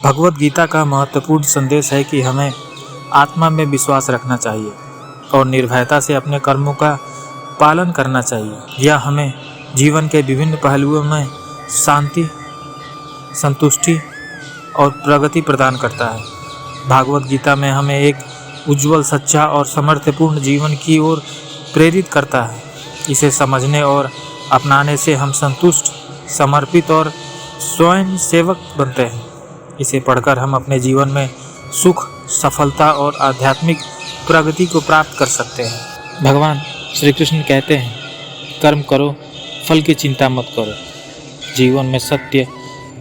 भगवत गीता का महत्वपूर्ण संदेश है कि हमें आत्मा में विश्वास रखना चाहिए और निर्भयता से अपने कर्मों का पालन करना चाहिए। यह हमें जीवन के विभिन्न पहलुओं में शांति, संतुष्टि और प्रगति प्रदान करता है। भागवत गीता में हमें एक उज्जवल, सच्चा और सामर्थ्यपूर्ण जीवन की ओर प्रेरित करता है। इसे समझने और अपनाने से हम संतुष्ट, समर्पित और स्वयं सेवक बनते हैं। इसे पढ़कर हम अपने जीवन में सुख, सफलता और आध्यात्मिक प्रगति को प्राप्त कर सकते हैं। भगवान श्री कृष्ण कहते हैं, कर्म करो, फल की चिंता मत करो। जीवन में सत्य,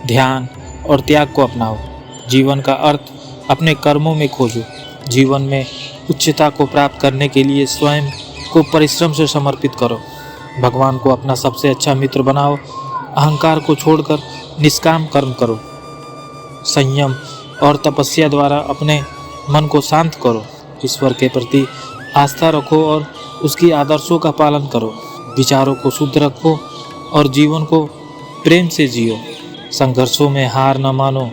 ध्यान और त्याग को अपनाओ। जीवन का अर्थ अपने कर्मों में खोजो। जीवन में उच्चता को प्राप्त करने के लिए स्वयं को परिश्रम से समर्पित करो। भगवान को अपना सबसे अच्छा मित्र बनाओ। अहंकार को छोड़कर निष्काम कर्म करो। संयम और तपस्या द्वारा अपने मन को शांत करो। ईश्वर के प्रति आस्था रखो और उसकी आदर्शों का पालन करो। विचारों को शुद्ध रखो और जीवन को प्रेम से जियो। संघर्षों में हार न मानो,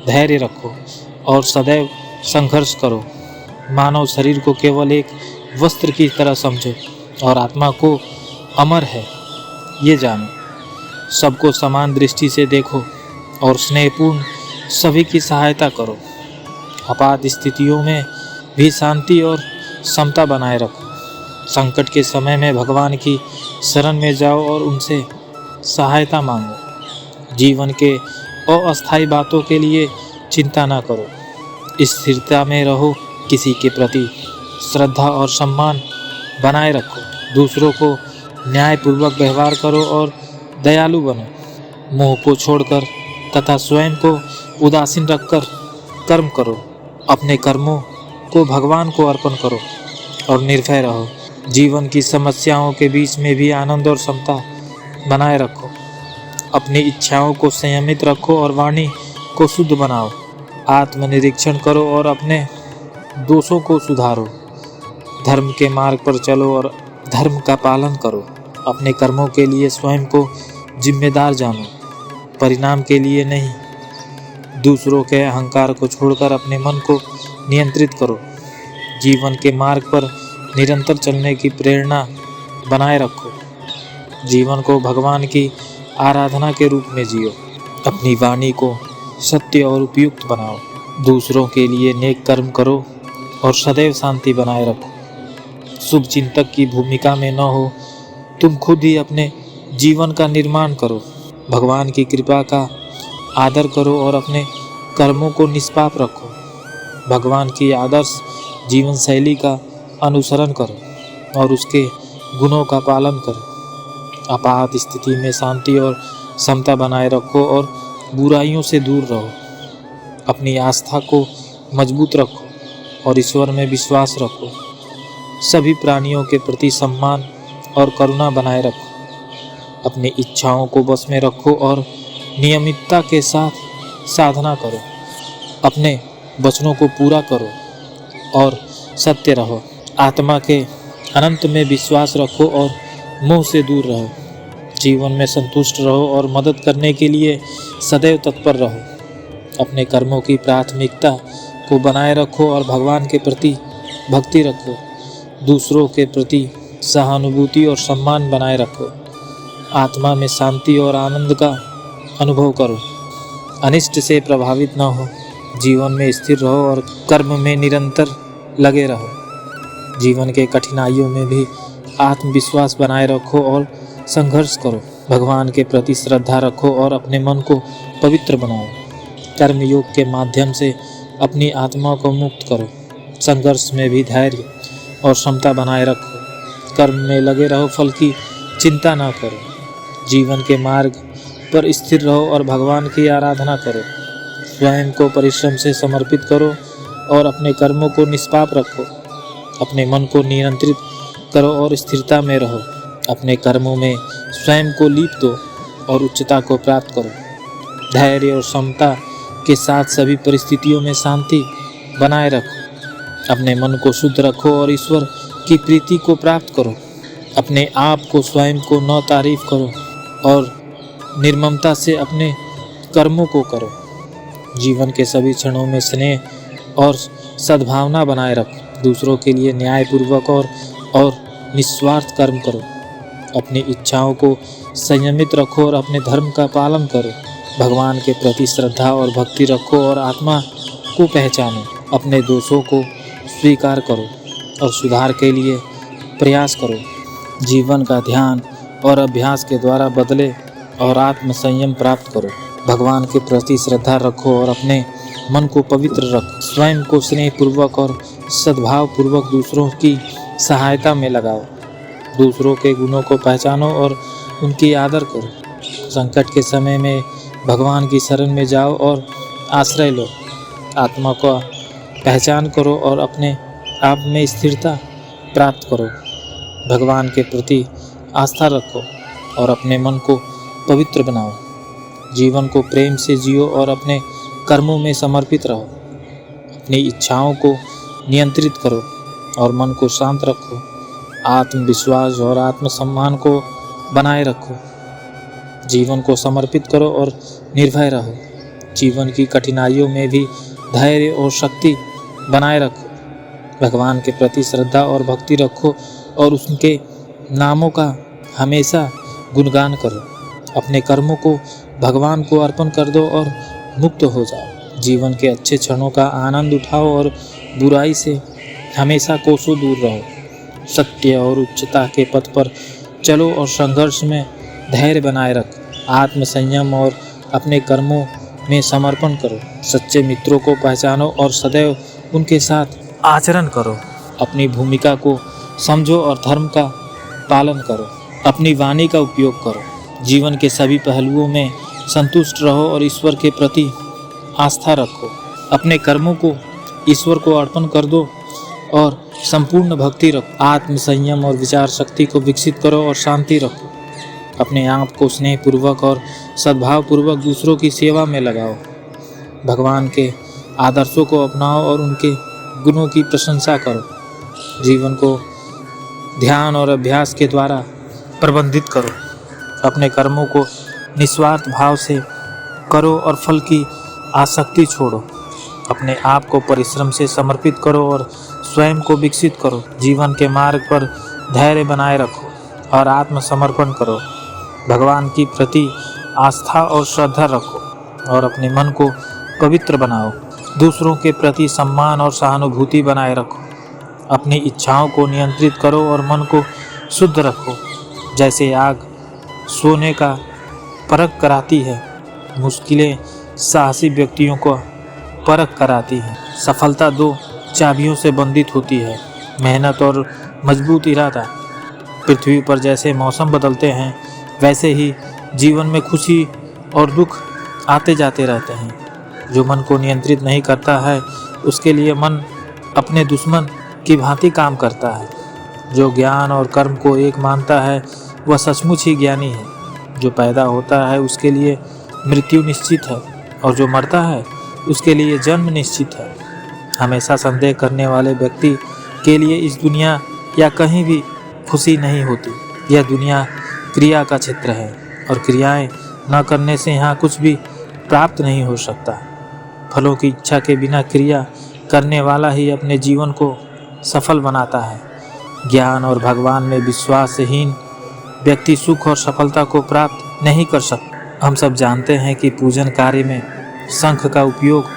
धैर्य रखो और सदैव संघर्ष करो। मानव शरीर को केवल एक वस्त्र की तरह समझो और आत्मा को अमर है ये जानो। सबको समान दृष्टि से देखो और स्नेहपूर्ण सभी की सहायता करो। आपात स्थितियों में भी शांति और समता बनाए रखो। संकट के समय में भगवान की शरण में जाओ और उनसे सहायता मांगो। जीवन के अस्थायी बातों के लिए चिंता न करो। स्थिरता में रहो। किसी के प्रति श्रद्धा और सम्मान बनाए रखो। दूसरों को न्यायपूर्वक व्यवहार करो और दयालु बनो। मोह को छोड़कर तथा स्वयं को उदासीन रखकर कर्म करो। अपने कर्मों को भगवान को अर्पण करो और निर्भय रहो। जीवन की समस्याओं के बीच में भी आनंद और समता बनाए रखो। अपनी इच्छाओं को संयमित रखो और वाणी को शुद्ध बनाओ। आत्मनिरीक्षण करो और अपने दोषों को सुधारो। धर्म के मार्ग पर चलो और धर्म का पालन करो। अपने कर्मों के लिए स्वयं को जिम्मेदार जानो, परिणाम के लिए नहीं। दूसरों के अहंकार को छोड़कर अपने मन को नियंत्रित करो। जीवन के मार्ग पर निरंतर चलने की प्रेरणा बनाए रखो। जीवन को भगवान की आराधना के रूप में जियो। अपनी वाणी को सत्य और उपयुक्त बनाओ। दूसरों के लिए नेक कर्म करो और सदैव शांति बनाए रखो। शुभ चिंतक की भूमिका में न हो, तुम खुद ही अपने जीवन का निर्माण करो। भगवान की कृपा का आदर करो और अपने कर्मों को निष्पाप रखो। भगवान की आदर्श जीवन शैली का अनुसरण करो और उसके गुणों का पालन करो। आपात स्थिति में शांति और समता बनाए रखो और बुराइयों से दूर रहो। अपनी आस्था को मजबूत रखो और ईश्वर में विश्वास रखो। सभी प्राणियों के प्रति सम्मान और करुणा बनाए रखो। अपनी इच्छाओं को बस में रखो और नियमितता के साथ साधना करो। अपने वचनों को पूरा करो और सत्य रहो। आत्मा के अनंत में विश्वास रखो और मोह से दूर रहो। जीवन में संतुष्ट रहो और मदद करने के लिए सदैव तत्पर रहो। अपने कर्मों की प्राथमिकता को बनाए रखो और भगवान के प्रति भक्ति रखो। दूसरों के प्रति सहानुभूति और सम्मान बनाए रखो। आत्मा में शांति और आनंद का अनुभव करो। अनिष्ट से प्रभावित न हो। जीवन में स्थिर रहो और कर्म में निरंतर लगे रहो। जीवन के कठिनाइयों में भी आत्मविश्वास बनाए रखो और संघर्ष करो। भगवान के प्रति श्रद्धा रखो और अपने मन को पवित्र बनाओ। कर्म योग के माध्यम से अपनी आत्मा को मुक्त करो। संघर्ष में भी धैर्य और क्षमता बनाए रखो। कर्म में लगे रहो, फल की चिंता ना करो। जीवन के मार्ग पर स्थिर रहो और भगवान की आराधना करो। स्वयं को परिश्रम से समर्पित करो और अपने कर्मों को निष्पाप रखो। अपने मन को नियंत्रित करो और स्थिरता में रहो। अपने कर्मों में स्वयं को लीप दो और उच्चता को प्राप्त करो। धैर्य और क्षमता के साथ सभी परिस्थितियों में शांति बनाए रखो। अपने मन को शुद्ध रखो और ईश्वर की प्रीति को प्राप्त करो। अपने आप को, स्वयं को न तारीफ करो और निर्ममता से अपने कर्मों को करो। जीवन के सभी क्षणों में स्नेह और सद्भावना बनाए रखो। दूसरों के लिए न्यायपूर्वक और निस्वार्थ कर्म करो। अपनी इच्छाओं को संयमित रखो और अपने धर्म का पालन करो। भगवान के प्रति श्रद्धा और भक्ति रखो और आत्मा को पहचानो। अपने दोषों को स्वीकार करो और सुधार के लिए प्रयास करो। जीवन का ध्यान और अभ्यास के द्वारा बदले और आत्म संयम प्राप्त करो। भगवान के प्रति श्रद्धा रखो और अपने मन को पवित्र रखो। स्वयं को स्नेहपूर्वक और सद्भावपूर्वक दूसरों की सहायता में लगाओ। दूसरों के गुणों को पहचानो और उनकी आदर करो। संकट के समय में भगवान की शरण में जाओ और आश्रय लो। आत्मा का पहचान करो और अपने आप में स्थिरता प्राप्त करो। भगवान के प्रति आस्था रखो और अपने मन को पवित्र बनाओ। जीवन को प्रेम से जियो और अपने कर्मों में समर्पित रहो। अपनी इच्छाओं को नियंत्रित करो और मन को शांत रखो। आत्मविश्वास और आत्मसम्मान को बनाए रखो। जीवन को समर्पित करो और निर्भय रहो। जीवन की कठिनाइयों में भी धैर्य और शक्ति बनाए रखो। भगवान के प्रति श्रद्धा और भक्ति रखो और उनके नामों का हमेशा गुणगान करो। अपने कर्मों को भगवान को अर्पण कर दो और मुक्त हो जाओ। जीवन के अच्छे क्षणों का आनंद उठाओ और बुराई से हमेशा कोसों दूर रहो। सत्य और उच्चता के पथ पर चलो और संघर्ष में धैर्य बनाए रखो। आत्म संयम और अपने कर्मों में समर्पण करो। सच्चे मित्रों को पहचानो और सदैव उनके साथ आचरण करो। अपनी भूमिका को समझो और धर्म का पालन करो। अपनी वाणी का उपयोग करो। जीवन के सभी पहलुओं में संतुष्ट रहो और ईश्वर के प्रति आस्था रखो। अपने कर्मों को ईश्वर को अर्पण कर दो और संपूर्ण भक्ति रखो। आत्म संयम और विचार शक्ति को विकसित करो और शांति रखो। अपने आप को स्नेहपूर्वक और सद्भावपूर्वक दूसरों की सेवा में लगाओ। भगवान के आदर्शों को अपनाओ और उनके गुणों की प्रशंसा करो। जीवन को ध्यान और अभ्यास के द्वारा प्रबंधित करो। अपने कर्मों को निस्वार्थ भाव से करो और फल की आसक्ति छोड़ो। अपने आप को परिश्रम से समर्पित करो और स्वयं को विकसित करो। जीवन के मार्ग पर धैर्य बनाए रखो और आत्मसमर्पण करो। भगवान की प्रति आस्था और श्रद्धा रखो और अपने मन को पवित्र बनाओ। दूसरों के प्रति सम्मान और सहानुभूति बनाए रखो। अपनी इच्छाओं को नियंत्रित करो और मन को शुद्ध रखो। जैसे आग सोने का परख कराती है, मुश्किलें साहसी व्यक्तियों को परख कराती हैं। सफलता दो चाबियों से बंधित होती है, मेहनत और मजबूत इरादा। पृथ्वी पर जैसे मौसम बदलते हैं, वैसे ही जीवन में खुशी और दुख आते जाते रहते हैं। जो मन को नियंत्रित नहीं करता है, उसके लिए मन अपने दुश्मन की भांति काम करता है। जो ज्ञान और कर्म को एक मानता है, वह सचमुच ही ज्ञानी है। जो पैदा होता है, उसके लिए मृत्यु निश्चित है, और जो मरता है, उसके लिए जन्म निश्चित है। हमेशा संदेह करने वाले व्यक्ति के लिए इस दुनिया या कहीं भी खुशी नहीं होती। यह दुनिया क्रिया का क्षेत्र है और क्रियाएं न करने से यहाँ कुछ भी प्राप्त नहीं हो सकता। फलों की इच्छा के बिना क्रिया करने वाला ही अपने जीवन को सफल बनाता है। ज्ञान और भगवान में विश्वासहीन व्यक्ति सुख और सफलता को प्राप्त नहीं कर सकता। हम सब जानते हैं कि पूजन कार्य में शंख का उपयोग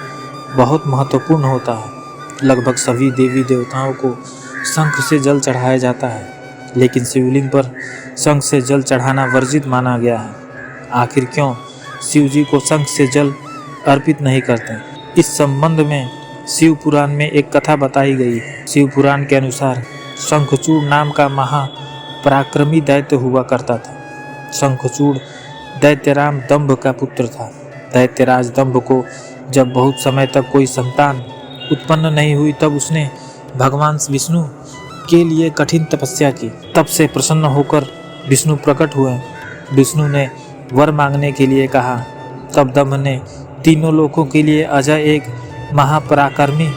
बहुत महत्वपूर्ण होता है। लगभग सभी देवी देवताओं को शंख से जल चढ़ाया जाता है, लेकिन शिवलिंग पर शंख से जल चढ़ाना वर्जित माना गया है। आखिर क्यों शिव जी को शंख से जल अर्पित नहीं करते? इस संबंध में शिव पुराण में एक कथा बताई गई है। शिव पुराण के अनुसार शंखचूड़ नाम का महापराक्रमी दैत्य हुआ करता था। शंखचूड़ दैत्यराज दंभ का पुत्र था। दैत्यराज दंभ को जब बहुत समय तक कोई संतान उत्पन्न नहीं हुई, तब उसने भगवान विष्णु के लिए कठिन तपस्या की। तब से प्रसन्न होकर विष्णु प्रकट हुए। विष्णु ने वर मांगने के लिए कहा। तब दंभ ने तीनों लोकों के लिए अजय एक महापराक्रमी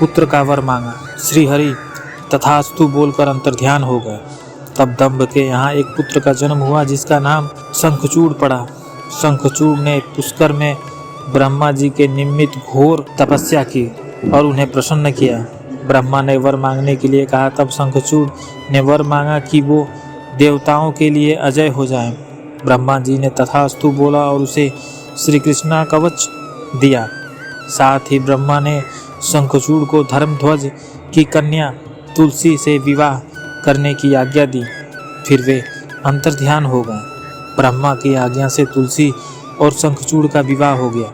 पुत्र का वर मांगा। श्री हरि तथास्तु बोलकर अंतर्ध्यान हो गए। तब दंभ के यहाँ एक पुत्र का जन्म हुआ, जिसका नाम शंखचूड़ पड़ा। शंखचूड़ ने पुष्कर में ब्रह्मा जी के निमित्त घोर तपस्या की और उन्हें प्रसन्न किया। ब्रह्मा ने वर मांगने के लिए कहा, तब शंखचूड़ ने वर मांगा कि वो देवताओं के लिए अजय हो जाए। ब्रह्मा जी ने तथास्तु बोला और उसे श्री कृष्णा कवच दिया। साथ ही ब्रह्मा ने शंखचूड़ को धर्मध्वज की कन्या तुलसी से विवाह करने की आज्ञा दी। फिर वे अंतर्ध्यान हो गए। ब्रह्मा की आज्ञा से तुलसी और शंखचूड़ का विवाह हो गया।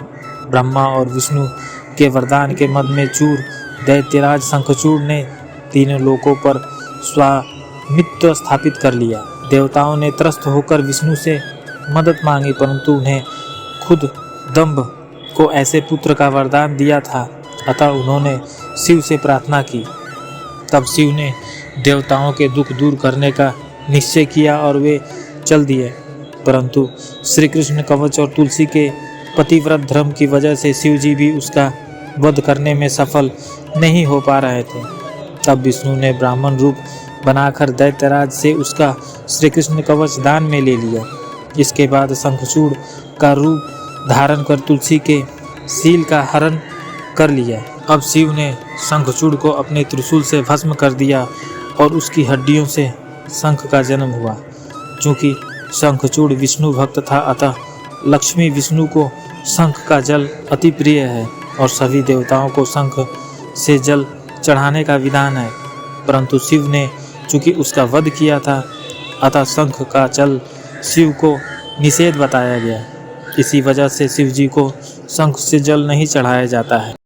ब्रह्मा और विष्णु के वरदान के मद में चूर दैत्यराज शंखचूड़ ने तीनों लोकों पर स्वामित्व स्थापित कर लिया। देवताओं ने त्रस्त होकर विष्णु से मदद मांगी, परंतु उन्हें खुद दंभ को ऐसे पुत्र का वरदान दिया था, अतः उन्होंने शिव से प्रार्थना की। तब शिव ने देवताओं के दुख दूर करने का निश्चय किया और वे चल दिए। परंतु श्री कृष्ण कवच और तुलसी के पतिव्रत धर्म की वजह से शिव जी भी उसका वध करने में सफल नहीं हो पा रहे थे। तब विष्णु ने ब्राह्मण रूप बनाकर दैत्यराज से उसका श्री कृष्ण कवच दान में ले लिया। इसके बाद शंखचूड़ का रूप धारण कर तुलसी के सील का हरण कर लिया। अब शिव ने शंखचूड़ को अपने त्रिशूल से भस्म कर दिया और उसकी हड्डियों से शंख का जन्म हुआ। चूँकि शंखचूड़ विष्णु भक्त था, अतः लक्ष्मी विष्णु को शंख का जल अति प्रिय है और सभी देवताओं को शंख से जल चढ़ाने का विधान है। परंतु शिव ने चूँकि उसका वध किया था, अतः शंख का जल शिव को निषेध बताया गया। इसी वजह से शिव जी को शंख से जल नहीं चढ़ाया जाता है।